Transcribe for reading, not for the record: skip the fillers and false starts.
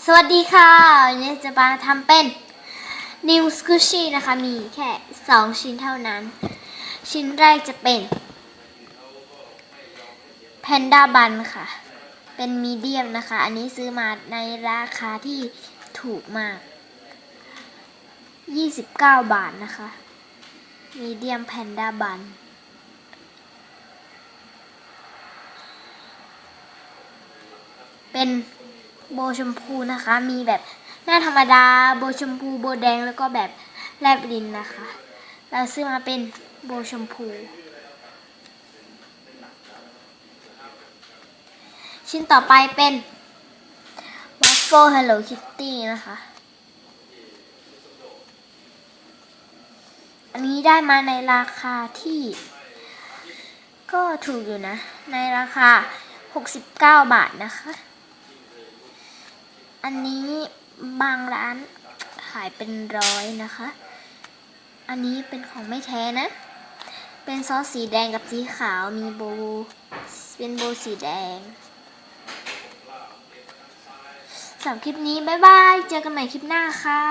สวัสดีค่ะวันนี้จะมาทำเป็น New Squishy นะคะ มีแค่2ชิ้นเท่านั้น ชิ้นแรกจะเป็น Panda Bun ค่ะ เป็นมีเดียมนะคะ อันนี้ซื้อมาในราคาที่ถูกมาก29 บาทนะคะมีเดียม Panda Bun เป็นโบชมพูนะคะ มีแบบหน้าธรรมดาโบชมพูโบแดงแล้วก็แบบแลบลิ้นนะคะ เราซื้อมาเป็นโบชมพูชิ้นต่อไปเป็น Waffle Hello Kitty นะคะ อันนี้ได้มาในราคาที่ก็ถูกอยู่นะ ในราคา69 บาทนะคะ อันนี้บางร้านขายเป็น100นะคะ อันนี้เป็นของไม่แท้นะ เป็นซอสสีแดงกับสีขาว มีโบเป็นโบสีแดงสำหรับคลิปนี้บ๊ายบาย เจอกันใหม่คลิปหน้าค่ะ